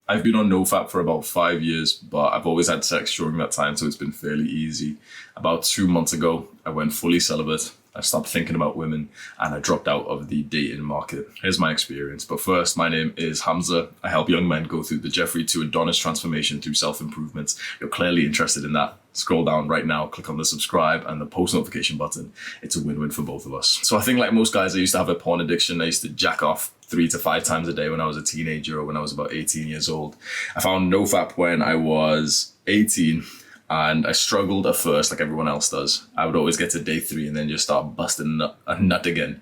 I've been on NoFap for about 5 years, but I've always had sex during that time, so it's been fairly easy. About 2 months ago, I went fully celibate. I stopped thinking about women and I dropped out of the dating market. Here's my experience. But first, my name is Hamza. I help young men go through the Jeffrey to Adonis transformation through self-improvement. You're clearly interested in that. Scroll down right now, click on the subscribe and the post notification button. It's a win-win for both of us. So I think like most guys, I used to have a porn addiction. I used to jack off 3 to 5 times a day when I was a teenager or when I was about 18 years old. I found NoFap when I was 18. And I struggled at first, like everyone else does. I would always get to day 3 and then just start busting a nut again.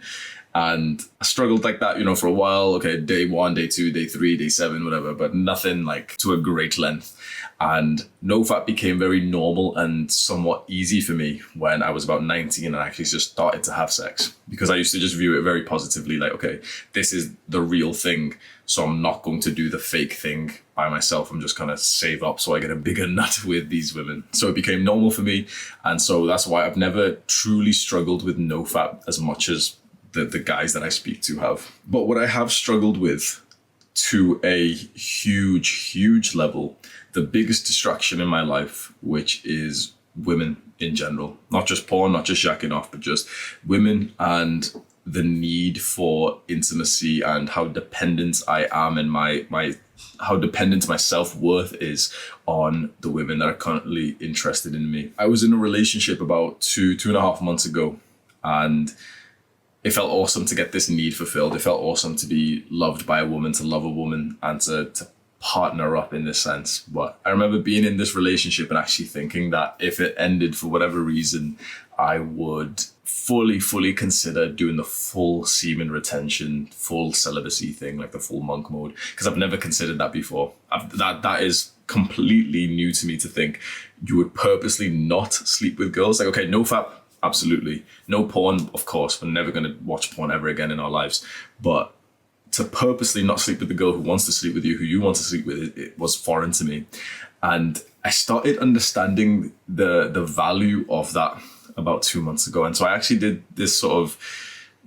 And I struggled like that, for a while. Okay, day 1, day 2, day 3, day 7, whatever, but nothing like to a great length. And NoFap became very normal and somewhat easy for me when I was about 19 and I actually just started to have sex. Because I used to just view it very positively, like, okay, this is the real thing. So I'm not going to do the fake thing by myself. I'm just going to save up so I get a bigger nut with these women. So it became normal for me. And so that's why I've never truly struggled with NoFap as much as the guys that I speak to have. But what I have struggled with to a huge level, the biggest distraction in my life, which is women in general, not just porn, not just jacking off, but just women and the need for intimacy and how dependent I am and how dependent my self-worth is on the women that are currently interested in me. I was in a relationship about two and a half months ago, and it felt awesome to get this need fulfilled. It felt awesome to be loved by a woman, to love a woman, and to partner up in this sense. But I remember being in this relationship and actually thinking that if it ended for whatever reason, I would fully consider doing the full semen retention, full celibacy thing, like the full monk mode, because I've never considered that before. That is completely new to me, to think you would purposely not sleep with girls. Like, okay, NoFap, absolutely. No porn, of course. We're never going to watch porn ever again in our lives. But to purposely not sleep with the girl who wants to sleep with you, who you want to sleep with, it was foreign to me. And I started understanding the value of that about 2 months ago. And so I actually did this sort of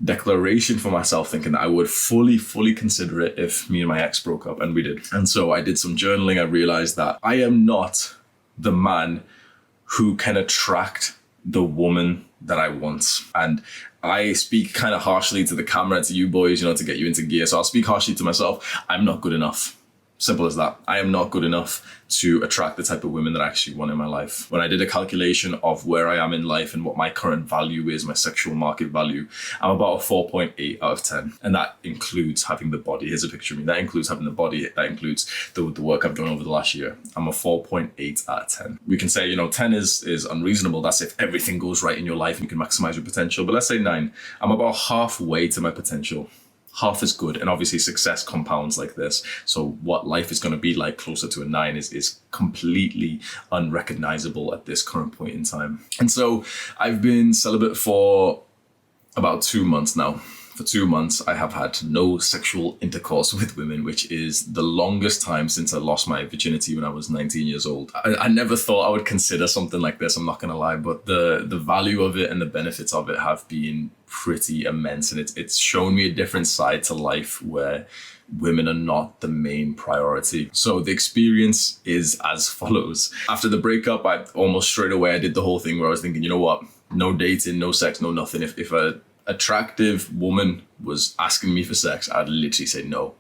declaration for myself, thinking that I would fully consider it if me and my ex broke up, and we did. And so I did some journaling. I realized that I am not the man who can attract the woman that I want. And I speak kind of harshly to the camera, to you boys, to get you into gear. So I'll speak harshly to myself. I'm not good enough. Simple as that. I am not good enough to attract the type of women that I actually want in my life. When I did a calculation of where I am in life and what my current value is, my sexual market value, I'm about a 4.8 out of 10. And that includes having the body. Here's a picture of me. That includes having the body. That includes the work I've done over the last year. I'm a 4.8 out of 10. We can say, 10 is unreasonable. That's if everything goes right in your life and you can maximize your potential. But let's say 9. I'm about halfway to my potential. Half is good, and obviously success compounds like this. So what life is going to be like closer to a 9 is completely unrecognizable at this current point in time. And so I've been celibate for about 2 months now. For 2 months, I have had no sexual intercourse with women, which is the longest time since I lost my virginity when I was 19 years old. I never thought I would consider something like this, I'm not going to lie, but the value of it and the benefits of it have been pretty immense. And it's shown me a different side to life where women are not the main priority. So the experience is as follows. After the breakup, I almost straight away, I did the whole thing where I was thinking, you know what? No dating, no sex, no nothing. If a attractive woman was asking me for sex, I'd literally say no.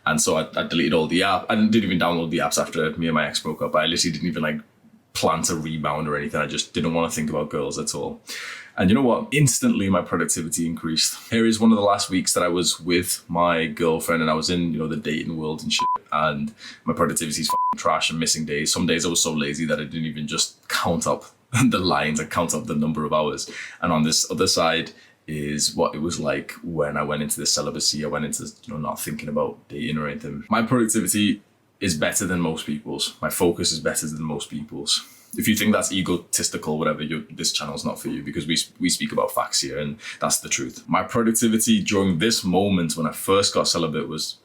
And so I deleted all the apps. I didn't even download the apps after me and my ex broke up. I literally didn't even plan to rebound or anything. I just didn't want to think about girls at all. And you know what? Instantly, my productivity increased. Here is one of the last weeks that I was with my girlfriend and I was in, the dating world and shit. And my productivity is trash. I'm missing days. Some days I was so lazy that I didn't even just count up the lines. I count up the number of hours. And on this other side is what it was like when I went into the celibacy. I went into, not thinking about dating or anything. My productivity is better than most people's. My focus is better than most people's. If you think that's egotistical, whatever, this channel's not for you, because we speak about facts here and that's the truth. My productivity during this moment when I first got celibate was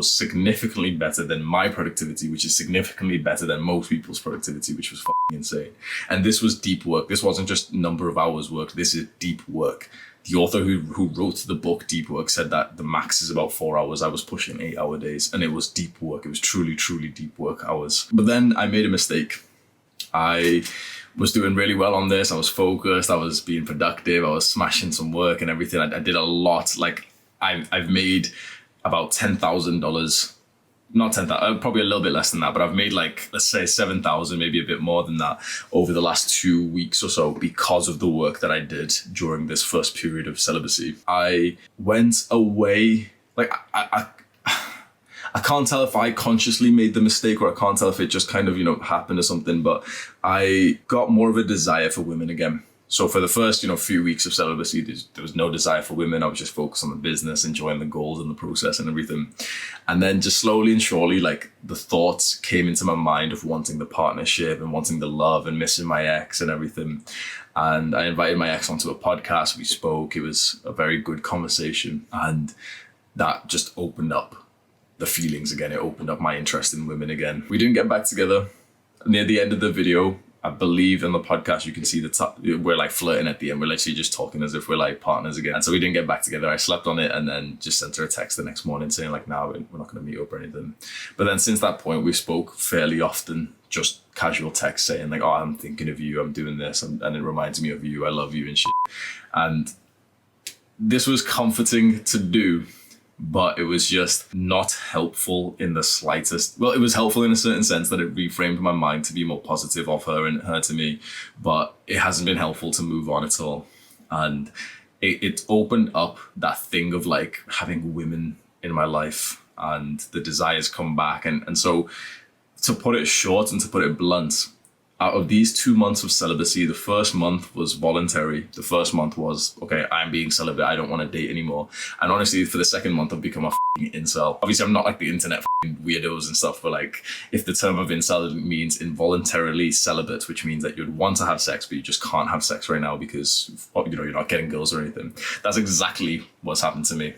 significantly better than my productivity, which is significantly better than most people's productivity, which was insane. And this was deep work. This wasn't just number of hours worked. This is deep work. The author who wrote the book Deep Work said that the max is about 4 hours. I was pushing 8-hour days, and it was deep work. It was truly, truly deep work hours. But then I made a mistake. I was doing really well on this. I was focused. I was being productive. I was smashing some work and everything. I did a lot. Like I've made about $10,000. Not 10,000, probably a little bit less than that, but I've made like, let's say 7,000, maybe a bit more than that over the last 2 weeks or so because of the work that I did during this first period of celibacy. I went away, like I can't tell if I consciously made the mistake or I can't tell if it just kind of, happened or something, but I got more of a desire for women again. So for the first, few weeks of celibacy, there was no desire for women. I was just focused on the business, enjoying the goals and the process and everything. And then just slowly and surely, like the thoughts came into my mind of wanting the partnership and wanting the love and missing my ex and everything. And I invited my ex onto a podcast. We spoke. It was a very good conversation. And that just opened up the feelings again. It opened up my interest in women again. We didn't get back together. Near the end of the video, I believe in the podcast, you can see we're like flirting at the end. We're literally just talking as if we're like partners again. And so we didn't get back together. I slept on it and then just sent her a text the next morning saying like, no, we're not going to meet up or anything. But then since that point, we spoke fairly often, just casual text saying like, oh, I'm thinking of you. I'm doing this. And it reminds me of you. I love you and shit. And this was comforting to do, but it was just not helpful in the slightest. Well, it was helpful in a certain sense that it reframed my mind to be more positive of her and her to me, but it hasn't been helpful to move on at all. And it opened up that thing of like having women in my life and the desires come back. And so to put it short and to put it blunt, out of these 2 months of celibacy, the first month was voluntary. The first month was, okay, I'm being celibate. I don't want to date anymore. And honestly, for the second month, I've become a f***ing incel. Obviously, I'm not like the internet f***ing weirdos and stuff, but like if the term of incel means involuntarily celibate, which means that you'd want to have sex, but you just can't have sex right now because, you're not getting girls or anything. That's exactly what's happened to me.